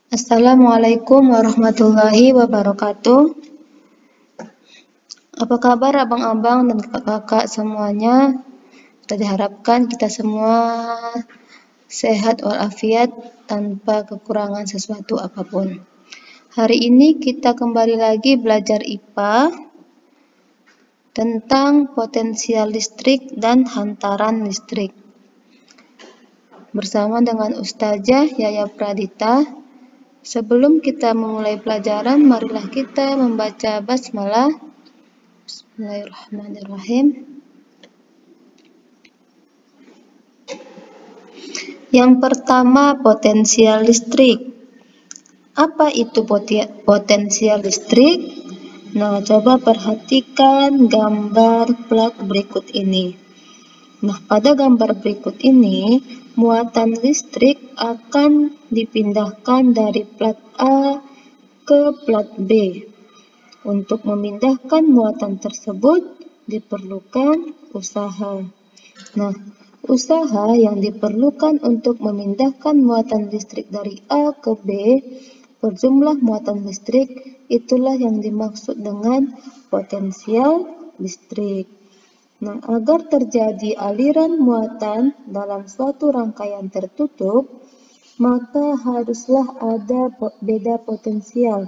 Assalamualaikum warahmatullahi wabarakatuh. Apa kabar abang-abang dan kakak-kakak semuanya? Kita diharapkan kita semua sehat walafiat tanpa kekurangan sesuatu apapun. Hari ini kita kembali lagi belajar IPA tentang potensial listrik dan hantaran listrik. Bersama dengan Ustazah Yaya Pradita. Sebelum kita memulai pelajaran, marilah kita membaca basmalah. Bismillahirrahmanirrahim. Yang pertama, potensial listrik. Apa itu potensial listrik? Nah, coba perhatikan gambar plat berikut ini. Nah, pada gambar berikut ini, muatan listrik akan dipindahkan dari plat A ke plat B. Untuk memindahkan muatan tersebut diperlukan usaha. Nah, usaha yang diperlukan untuk memindahkan muatan listrik dari A ke B per jumlah muatan listrik, itulah yang dimaksud dengan potensial listrik. Nah, agar terjadi aliran muatan dalam suatu rangkaian tertutup, maka haruslah ada beda potensial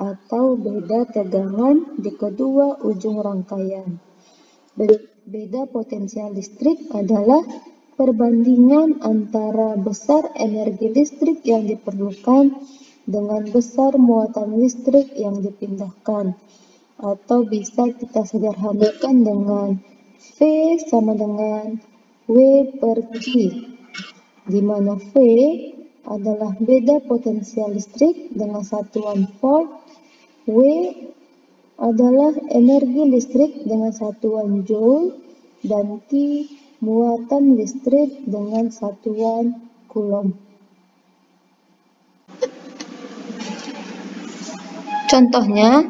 atau beda tegangan di kedua ujung rangkaian. Beda potensial listrik adalah perbandingan antara besar energi listrik yang diperlukan dengan besar muatan listrik yang dipindahkan, atau bisa kita sederhanakan dengan V sama dengan W per Q, di mana V adalah beda potensial listrik dengan satuan volt, W adalah energi listrik dengan satuan joule, dan Q muatan listrik dengan satuan coulomb. Contohnya,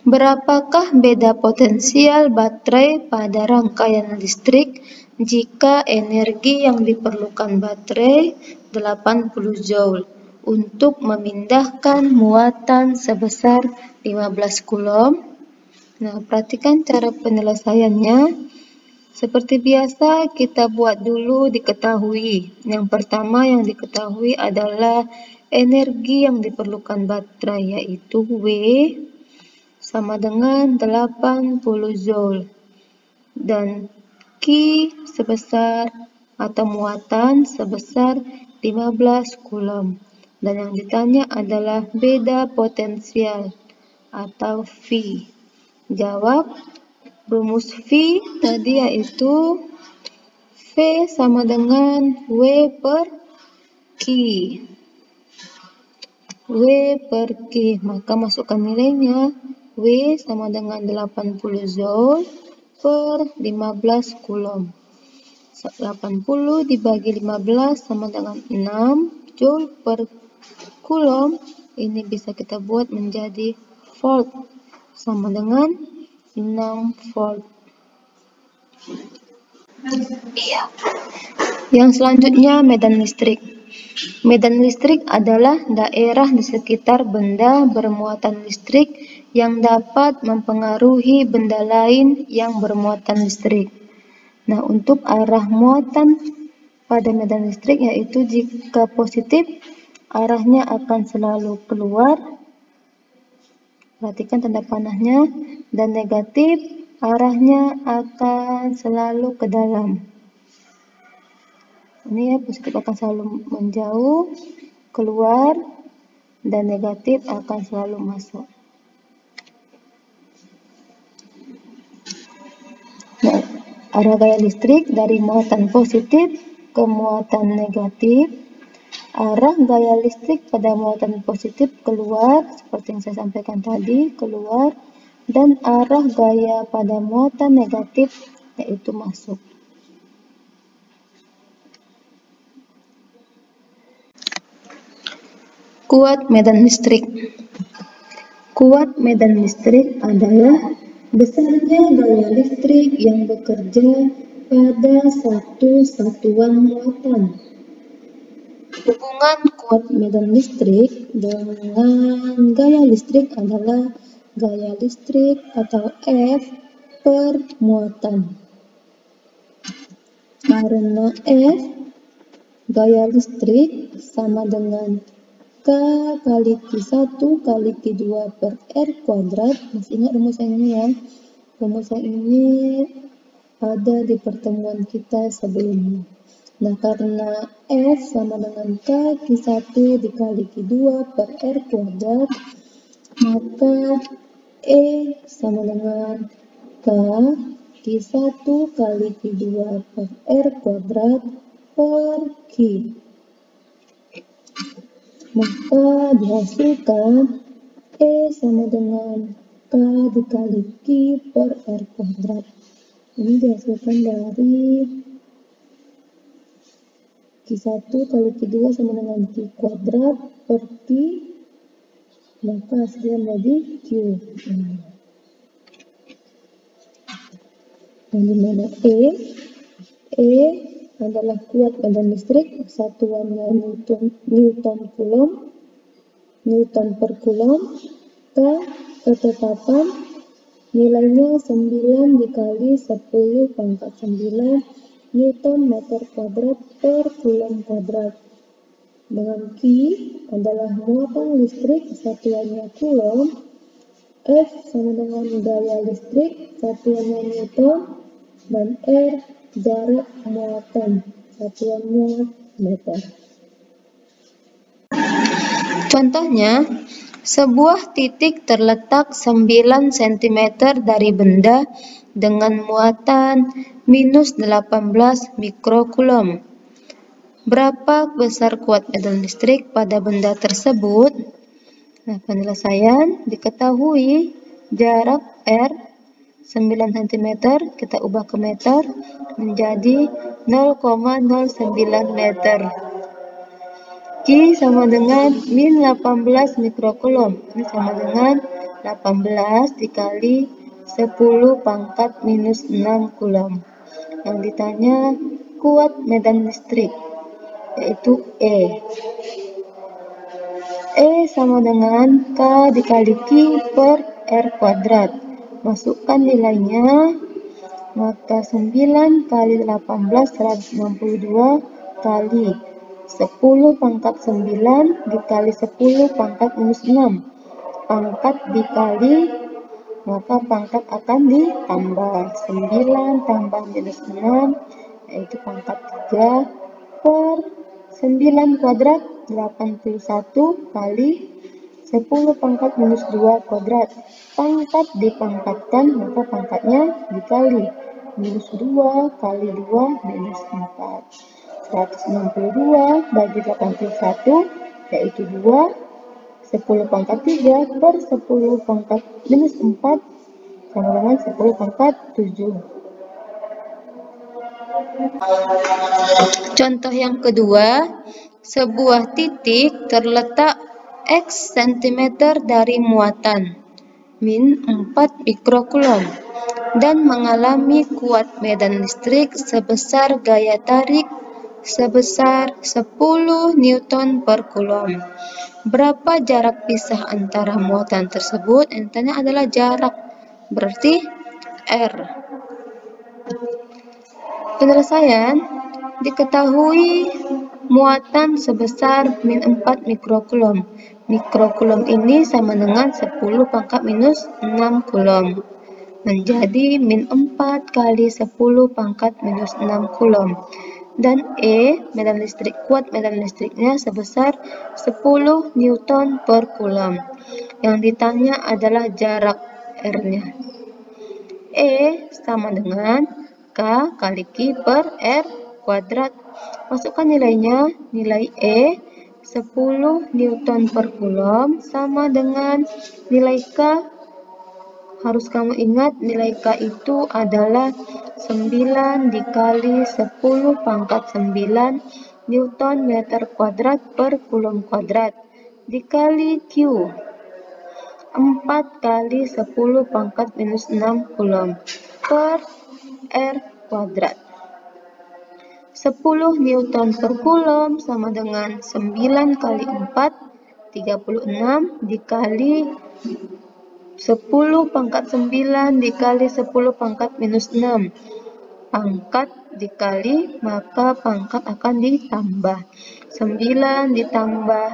berapakah beda potensial baterai pada rangkaian listrik jika energi yang diperlukan baterai 80 Joule untuk memindahkan muatan sebesar 15 Coulomb? Nah, perhatikan cara penyelesaiannya. Seperti biasa, kita buat dulu diketahui. Yang pertama yang diketahui adalah energi yang diperlukan baterai, yaitu W sama dengan 80 Joule dan Q sebesar atau muatan sebesar 15 Coulomb, dan yang ditanya adalah beda potensial atau V. Jawab, rumus V tadi yaitu V sama dengan W per Q. W per Q, maka masukkan nilainya. W sama dengan 80 Joule per 15 Coulomb. 80 dibagi 15 sama dengan 6 Joule per Coulomb. Ini bisa kita buat menjadi volt, sama dengan 6 volt. Iya. Yang selanjutnya, medan listrik. Medan listrik adalah daerah di sekitar benda bermuatan listrik yang dapat mempengaruhi benda lain yang bermuatan listrik. Nah, untuk arah muatan pada medan listrik yaitu jika positif, arahnya akan selalu keluar. Perhatikan tanda panahnya. Dan negatif, arahnya akan selalu ke dalam. Ini ya, positif akan selalu menjauh, keluar, dan negatif akan selalu masuk. Nah, arah gaya listrik dari muatan positif ke muatan negatif. Arah gaya listrik pada muatan positif keluar, seperti yang saya sampaikan tadi, keluar, dan arah gaya pada muatan negatif yaitu masuk. Kuat medan listrik. Kuat medan listrik adalah besarnya gaya listrik yang bekerja pada satu satuan muatan. Hubungan kuat medan listrik dengan gaya listrik adalah gaya listrik atau F per muatan. Karena F, gaya listrik sama dengan K kali Q1 kali Q2 per R kuadrat. Masih ingat rumusan ini ya? Rumusan ini ada di pertemuan kita sebelumnya. Nah, karena F sama dengan K Q1 dikali Q2 per R kuadrat, maka E sama dengan K Q1 kali Q2 per R kuadrat per Q. Maka dihasilkan E sama dengan K dikali Q per R kuadrat. Ini dihasilkan dari Q1 kali Q2 sama dengan Q kuadrat per Q, maka hasilnya menjadi Q. Yang dimana E adalah kuat medan listrik, satuannya Newton per Coulomb. K ketetapan, nilainya 9 dikali 10 pangkat 9 Newton meter kuadrat per Coulomb kuadrat. Dengan Q adalah muatan listrik, satuannya Coulomb. F sama dengan gaya listrik, satuannya Newton. Dan R jarak muatan, satuannya meter. Contohnya, sebuah titik terletak 9 cm dari benda dengan muatan minus 18 mikrocoulomb. Berapa besar kuat medan listrik pada benda tersebut? Nah, penyelesaian diketahui jarak R 9 cm, kita ubah ke meter, menjadi 0,09 meter. Q sama dengan min 18 mikrocoulomb. Ini sama dengan 18 dikali 10 pangkat minus 6 coulomb. Yang ditanya kuat medan listrik, yaitu E. E sama dengan K dikali Q per R kuadrat. Masukkan nilainya, maka 9 kali 18 162 kali 10 pangkat 9 dikali 10 pangkat minus 6. Pangkat dikali, maka pangkat akan ditambah. 9 tambah minus 6, yaitu pangkat 3 per 9 kuadrat 81 kali 10 pangkat minus 2 kuadrat. Pangkat dipangkatkan, maka pangkatnya dikali. Minus 2 kali 2 minus 4. 162 bagi 81, yaitu 2. 10 pangkat 3 per 10 pangkat minus 4 sama dengan 10 pangkat 7. Contoh yang kedua, sebuah titik terletak X cm dari muatan min 4 mikrocoulomb dan mengalami kuat medan listrik sebesar gaya tarik sebesar 10 Newton per Coulomb. Berapa jarak pisah antara muatan tersebut? Yang ditanya adalah jarak, berarti R. Penyelesaian diketahui muatan sebesar min 4 mikrocoulomb. Mikrocoulomb ini sama dengan 10 pangkat minus 6 coulomb. Menjadi min 4 kali 10 pangkat minus 6 coulomb. Dan E, medan listrik, kuat medan listriknya sebesar 10 Newton per Coulomb. Yang ditanya adalah jarak R-nya. E sama dengan K kali Q per R kuadrat. Masukkan nilainya, nilai E 10 Newton per Coulomb sama dengan nilai K. Harus kamu ingat nilai K itu adalah 9 dikali 10 pangkat 9 Newton meter kuadrat per Coulomb kuadrat dikali Q 4 kali 10 pangkat minus 6 Coulomb per R kuadrat. 10 Newton per Coulomb sama dengan 9 kali 4, 36 dikali 10 pangkat 9 dikali 10 pangkat minus 6. Pangkat dikali, maka pangkat akan ditambah. 9 ditambah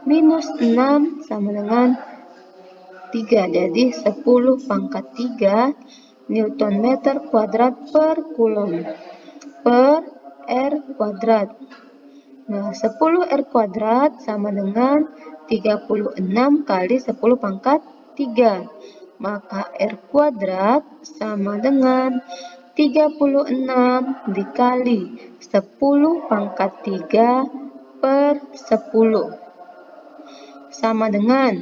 minus 6 sama dengan 3. Jadi 10 pangkat 3 Newton meter kuadrat per Coulomb per R kuadrat. Nah, 10 R kuadrat sama dengan 36 kali 10 pangkat 3. Maka R kuadrat sama dengan 36 dikali 10 pangkat 3 per 10. Sama dengan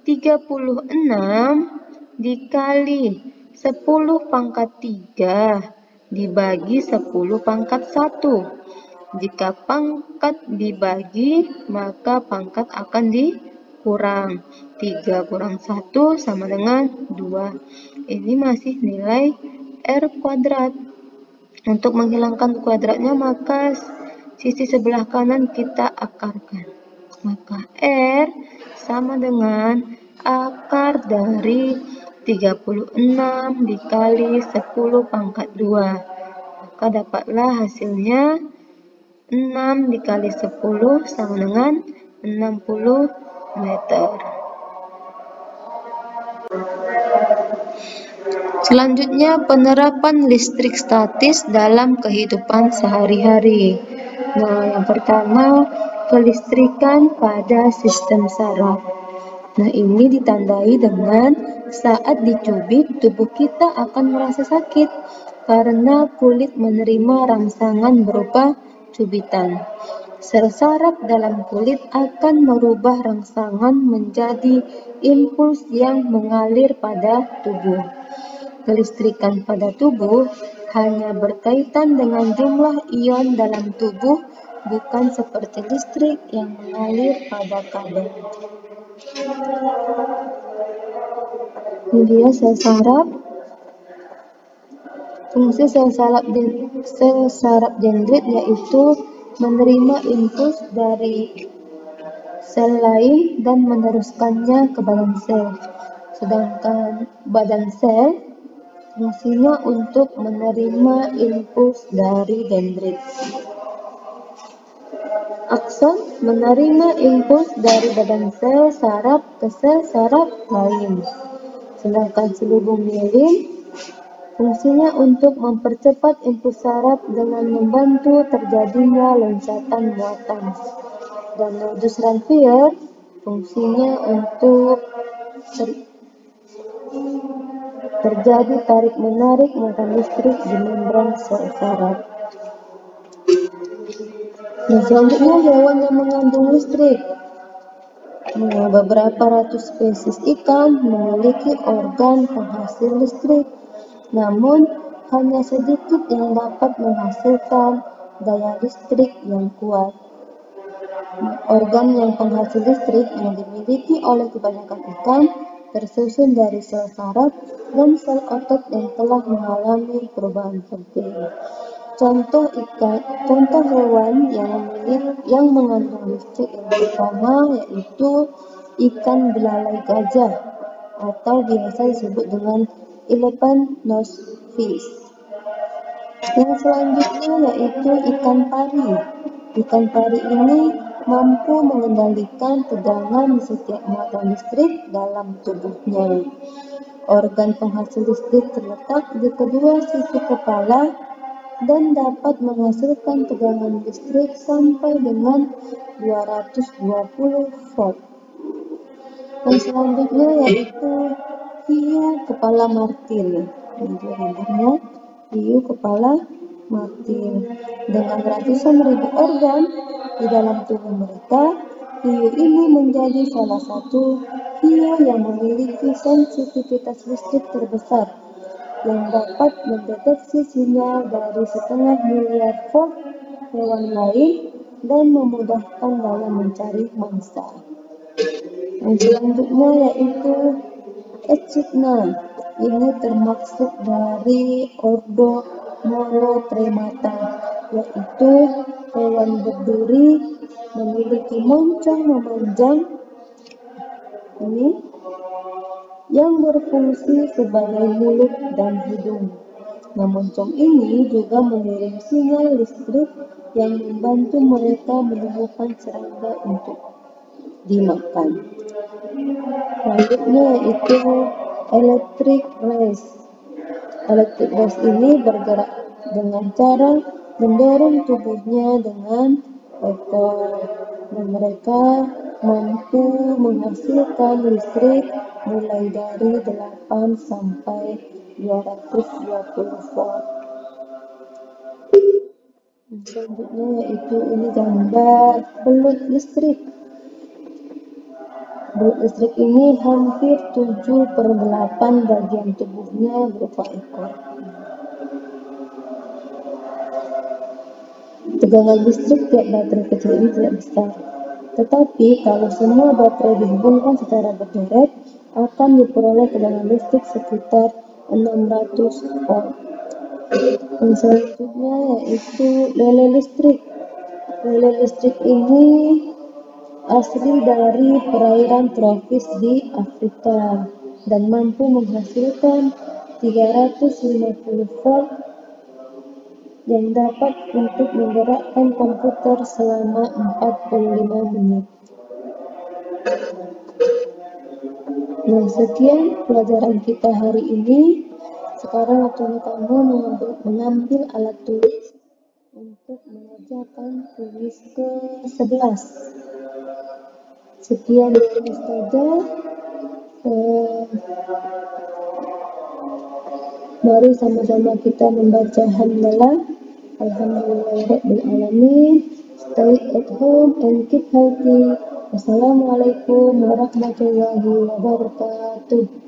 36 dikali 10 pangkat 3 dibagi 10 pangkat 1. Jika pangkat dibagi, maka pangkat akan dikurang. 3 kurang 1 sama dengan 2. Ini masih nilai R kuadrat. Untuk menghilangkan kuadratnya, maka sisi sebelah kanan kita akarkan. Maka R sama dengan akar dari 36 dikali 10 pangkat 2. Maka dapatlah hasilnya 6 dikali 10 sama dengan 60 meter. Selanjutnya, penerapan listrik statis dalam kehidupan sehari-hari. Nah, yang pertama, kelistrikan pada sistem saraf. Nah, ini ditandai dengan saat dicubit, tubuh kita akan merasa sakit karena kulit menerima rangsangan berupa cubitan. Sel saraf dalam kulit akan merubah rangsangan menjadi impuls yang mengalir pada tubuh. Kelistrikan pada tubuh hanya berkaitan dengan jumlah ion dalam tubuh, bukan seperti listrik yang mengalir pada kabel. Ini dia sel saraf. Fungsi sel saraf dendrit yaitu menerima impuls dari sel lain dan meneruskannya ke badan sel. Sedangkan badan sel fungsinya untuk menerima impuls dari dendrit. Akson menerima impuls dari badan sel saraf ke sel saraf lain. Sedangkan selubung mielin fungsinya untuk mempercepat impuls saraf dengan membantu terjadinya loncatan muatan. Dan nodus Ranvier fungsinya untuk terjadi tarik-menarik muatan listrik di membran sel saraf. Nah, selanjutnya hewan yang mengandung listrik. Nah, beberapa ratus spesies ikan memiliki organ penghasil listrik, namun hanya sedikit yang dapat menghasilkan daya listrik yang kuat. Organ yang penghasil listrik yang dimiliki oleh kebanyakan ikan tersusun dari sel saraf dan sel otot yang telah mengalami perubahan penting. Contoh hewan yang mengandung listrik yang pertama yaitu ikan belalai gajah atau biasa disebut dengan elephant nose fish. Yang selanjutnya yaitu ikan pari. Ikan pari ini mampu mengendalikan tegangan di setiap muatan listrik dalam tubuhnya. Organ penghasil listrik terletak di kedua sisi kepala dan dapat menghasilkan tegangan listrik sampai dengan 220 volt. Dan selanjutnya yaitu hiu kepala martil. Ini gambarnya hiu kepala martil. Dengan ratusan ribu organ di dalam tubuh mereka, hiu ini menjadi salah satu hiu yang memiliki sensitivitas listrik terbesar, yang dapat mendeteksi sinyal dari 1,5 miliar volt hewan lain dan memudahkan dalam mencari mangsa. Yang selanjutnya yaitu Echidna. Ini termasuk dari ordo Monotremata yaitu hewan berduri memiliki moncong memanjang ini yang berfungsi sebagai mulut dan hidung. Nah, moncong ini juga mengirim sinyal listrik yang membantu mereka menemukan serangga untuk dimakan. Selanjutnya yaitu electric race. Electric race ini bergerak dengan cara mendorong tubuhnya dengan ekor, dan mereka mampu menghasilkan listrik mulai dari 8 sampai 220 volt. Selanjutnya yaitu ini gambar belut listrik. Belut listrik ini hampir 7/8 bagian tubuhnya berupa ekor. Tegangan listrik tiap baterai kecil ini tidak besar, tetapi kalau semua baterai dihubungkan secara berderet, akan diperoleh tegangan listrik sekitar 600 volt. Dan selanjutnya yaitu lele listrik. Lele listrik ini asli dari perairan tropis di Afrika dan mampu menghasilkan 350 volt yang dapat untuk menggerakkan komputer selama 45 menit. Nah, sekian pelajaran kita hari ini. Sekarang waktunya kamu mengambil alat tulis untuk mengerjakan kuis ke-11. Sekian dari Ustazah. Mari sama-sama kita membaca hamdalah. Alhamdulillahirabbil alamin. Stay at home and keep healthy. Wassalamualaikum warahmatullahi wabarakatuh.